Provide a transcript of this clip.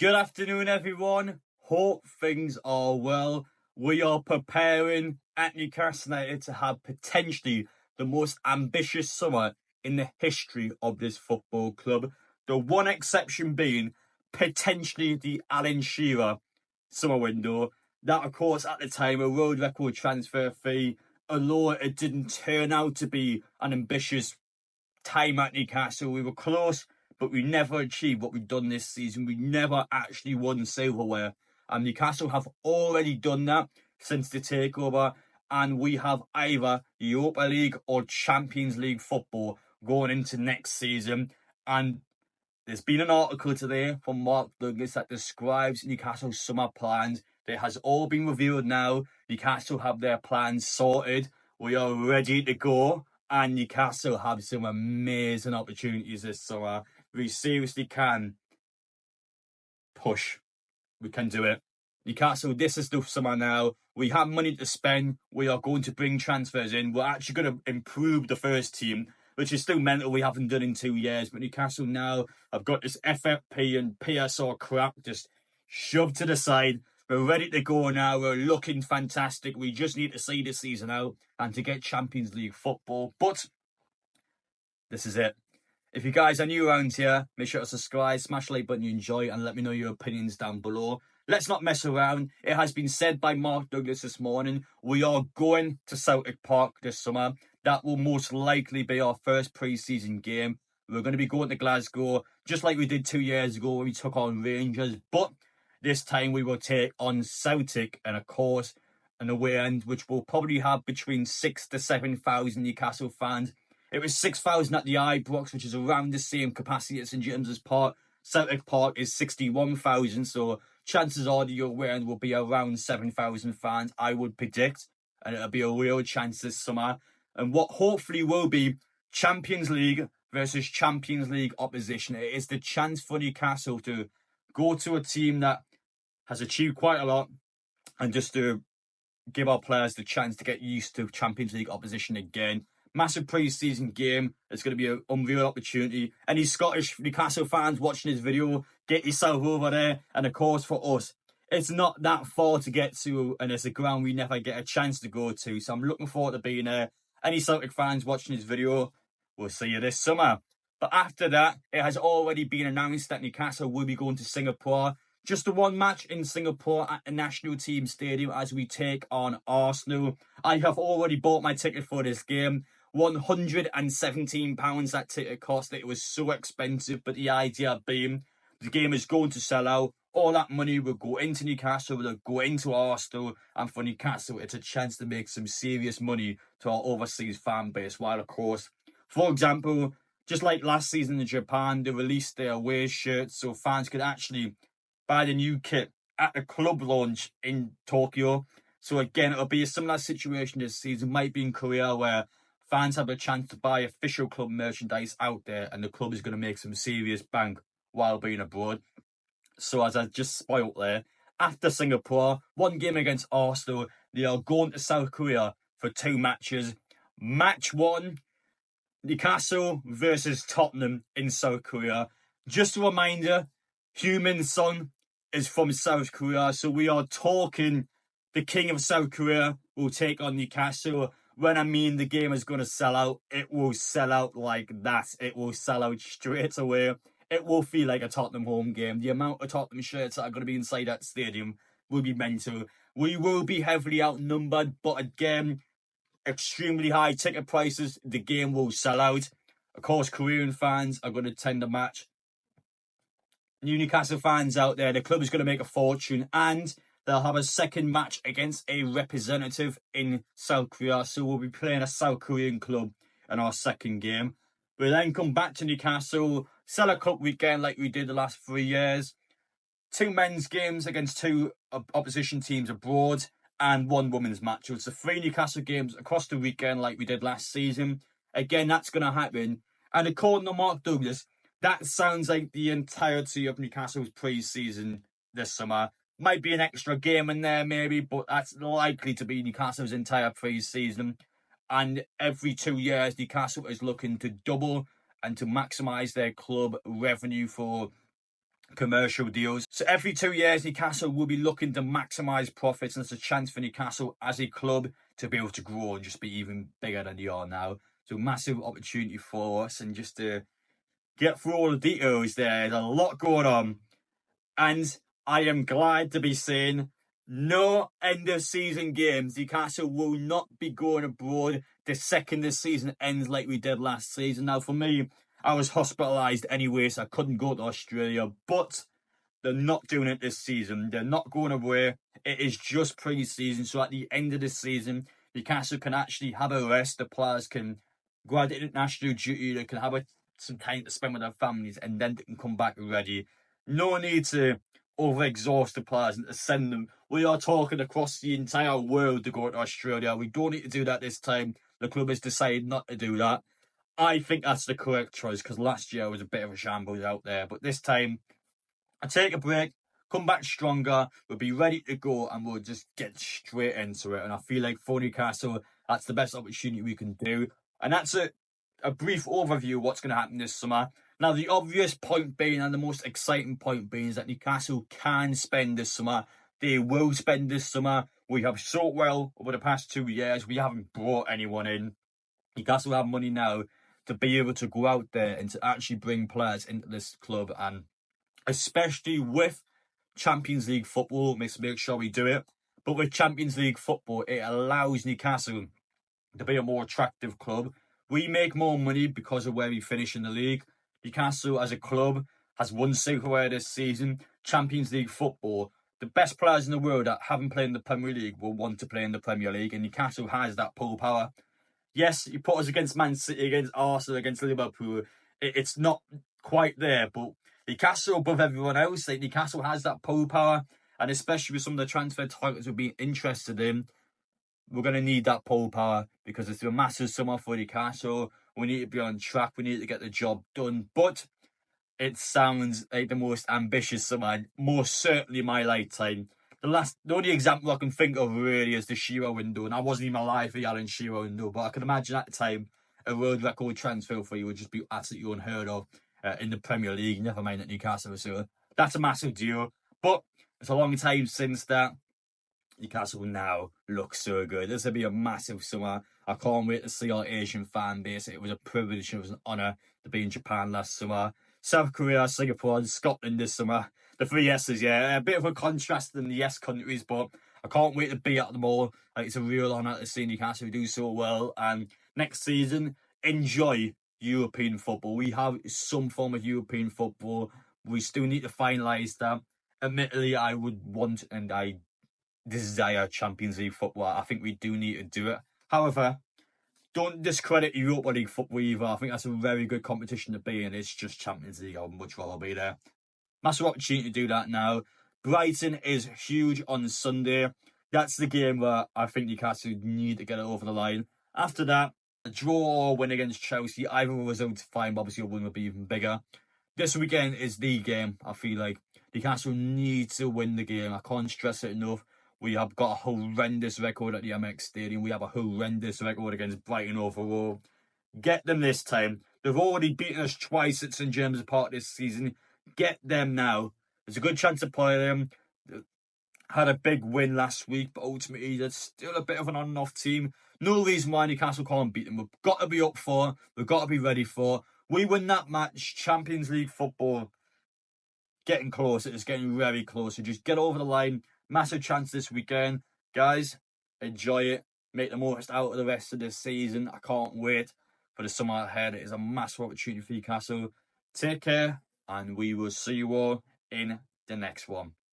Good afternoon, everyone. Hope things are well. We are preparing at Newcastle United to have potentially the most ambitious summer in the history of this football club. The one exception being potentially the Alan Shearer summer window. That, of course, at the time, a world record transfer fee, although it didn't turn out to be an ambitious time at Newcastle. We were close, but we never achieved what we've done this season. We never actually won silverware. And Newcastle have already done that since the takeover. And we have either Europa League or Champions League football going into next season. And there's been an article today from Mark Douglas that describes Newcastle's summer plans. It has all been revealed now. Newcastle have their plans sorted. We are ready to go. And Newcastle have some amazing opportunities this summer. We seriously can push. We can do it. Newcastle, this is the summer now. We have money to spend. We are going to bring transfers in. We're actually going to improve the first team, which is still mental. We haven't done in 2 years. But Newcastle now have got this FFP and PSR crap just shoved to the side. We're ready to go now. We're looking fantastic. We just need to see the season out and to get Champions League football. But this is it. If you guys are new around here, make sure to subscribe, smash the like button you enjoy, and let me know your opinions down below. Let's not mess around. It has been said by Mark Douglas this morning, we are going to Celtic Park this summer. That will most likely be our first pre-season game. We're going to be going to Glasgow, just like we did 2 years ago when we took on Rangers. But this time we will take on Celtic, and of course, an away end, which will probably have between 6,000 to 7,000 Newcastle fans. It was 6,000 at the Ibrox, which is around the same capacity at St James's Park. Celtic Park is 61,000, so chances are the away end will be around 7,000 fans, I would predict. And it'll be a real chance this summer. And what hopefully will be Champions League versus Champions League opposition. It is the chance for Newcastle to go to a team that has achieved quite a lot and just to give our players the chance to get used to Champions League opposition again. Massive pre-season game. It's going to be an unreal opportunity. Any Scottish Newcastle fans watching this video, get yourself over there. And of course, for us, it's not that far to get to, and it's a ground we never get a chance to go to. So I'm looking forward to being there. Any Celtic fans watching this video, we'll see you this summer. But after that, it has already been announced that Newcastle will be going to Singapore. Just the one match in Singapore at the National Team Stadium as we take on Arsenal. I have already bought my ticket for this game. £117 that ticket cost. It was so expensive, but the idea being the game is going to sell out. All that money will go into Newcastle, will go into Arsenal, and for Newcastle, it's a chance to make some serious money to our overseas fan base. While, of course, for example, just like last season in Japan, they released their away shirts so fans could actually buy the new kit at the club launch in Tokyo. So again, it'll be a similar situation this season. Might be in Korea where fans have a chance to buy official club merchandise out there, and the club is going to make some serious bank while being abroad. So as I just spoiled there, after Singapore, one game against Arsenal, they are going to South Korea for 2 matches. Match 1, Newcastle versus Tottenham in South Korea. Just a reminder, Heung-min Son is from South Korea, so we are talking the king of South Korea will take on Newcastle. When I mean the game is going to sell out, it will sell out like that. It will sell out straight away. It will feel like a Tottenham home game. The amount of Tottenham shirts that are going to be inside that stadium will be mental. We will be heavily outnumbered, but again, extremely high ticket prices. The game will sell out. Of course, Korean fans are going to attend the match. New Newcastle fans out there, the club is going to make a fortune, and they'll have a second match against a representative in South Korea. So we'll be playing a South Korean club in our second game. We'll then come back to Newcastle, sell a cup weekend like we did the last 3 years. 2 men's games against 2 opposition teams abroad and 1 women's match. So it's the 3 Newcastle games across the weekend like we did last season. Again, that's going to happen. And according to Mark Douglas, that sounds like the entirety of Newcastle's pre-season this summer. Might be an extra game in there maybe, but that's likely to be Newcastle's entire pre-season. And every 2 years, Newcastle is looking to double and to maximise their club revenue for commercial deals. So every 2 years, Newcastle will be looking to maximise profits, and it's a chance for Newcastle as a club to be able to grow and just be even bigger than they are now. So massive opportunity for us, and just to get through all the details, there's a lot going on, and I am glad to be saying no end of season games. Newcastle will not be going abroad the second the season ends like we did last season. Now, for me, I was hospitalised anyway, so I couldn't go to Australia, but they're not doing it this season. They're not going away. It is just pre-season, so at the end of the season, Newcastle can actually have a rest. The players can go out to international duty. They can have some time to spend with their families, and then they can come back ready. No need to overexhaust the players and to send them. We are talking across the entire world to go to Australia. We don't need to do that this time. The club has decided not to do that. I think that's the correct choice, because last year was a bit of a shambles out there. But this time, I take a break, come back stronger, we'll be ready to go, and we'll just get straight into it. And I feel like for Newcastle, that's the best opportunity we can do. And that's a brief overview of what's going to happen this summer. Now, the obvious point being, and the most exciting point being, is that Newcastle can spend this summer. They will spend this summer. We have so well over the past 2 years. We haven't brought anyone in. Newcastle have money now to be able to go out there and to actually bring players into this club, and especially with Champions League football, make sure we do it. But with Champions League football, it allows Newcastle to be a more attractive club. We make more money because of where we finish in the league. Newcastle, as a club, has won silverware this season. Champions League football, the best players in the world that haven't played in the Premier League will want to play in the Premier League, and Newcastle has that pull power. Yes, you put us against Man City, against Arsenal, against Liverpool. It's not quite there, but Newcastle above everyone else. Like, Newcastle has that pull power, and especially with some of the transfer targets we're being interested in, we're going to need that pull power, because it's a massive summer for Newcastle. We need to be on track. We need to get the job done. But it sounds like the most ambitious summer, most certainly my lifetime. The only example I can think of really is the Shearer window, and I wasn't even alive for the Alan Shearer window, but I can imagine at the time a world record transfer for you would just be absolutely unheard of in the Premier League, never mind at Newcastle. So that's a massive deal. But it's a long time since that. Newcastle now looks so good. This will be a massive summer. I can't wait to see our Asian fan base. It was a privilege, it was an honour to be in Japan last summer. South Korea, Singapore, and Scotland this summer. The 3 S's, yeah. A bit of a contrast in the yes countries, but I can't wait to be at them all. Like, it's a real honour to see Newcastle do so well. And next season, enjoy European football. We have some form of European football. We still need to finalise that. Admittedly, I would want, and I desire, Champions League football. I think we do need to do it. However, don't discredit Europa League football either. I think that's a very good competition to be in. It's just Champions League. I would much rather be there. Massive opportunity to do that now. Brighton is huge on Sunday. That's the game where I think Newcastle need to get it over the line. After that, a draw or win against Chelsea, either result fine, but obviously a win would be even bigger. This weekend is the game. I feel like Newcastle need to win the game. I can't stress it enough. We have got a horrendous record at the MX Stadium. We have a horrendous record against Brighton overall. Get them this time. They've already beaten us twice at St James's Park this season. Get them now. There's a good chance to play them. Had a big win last week, but ultimately they're still a bit of an on and off team. No reason why Newcastle can't beat them. We've got to be up for. We've got to be ready for. We win that match. Champions League football getting closer. It's getting very close. So just get over the line. Massive chance this weekend. Guys, enjoy it. Make the most out of the rest of this season. I can't wait for the summer ahead. It is a massive opportunity for Newcastle. Take care, and we will see you all in the next one.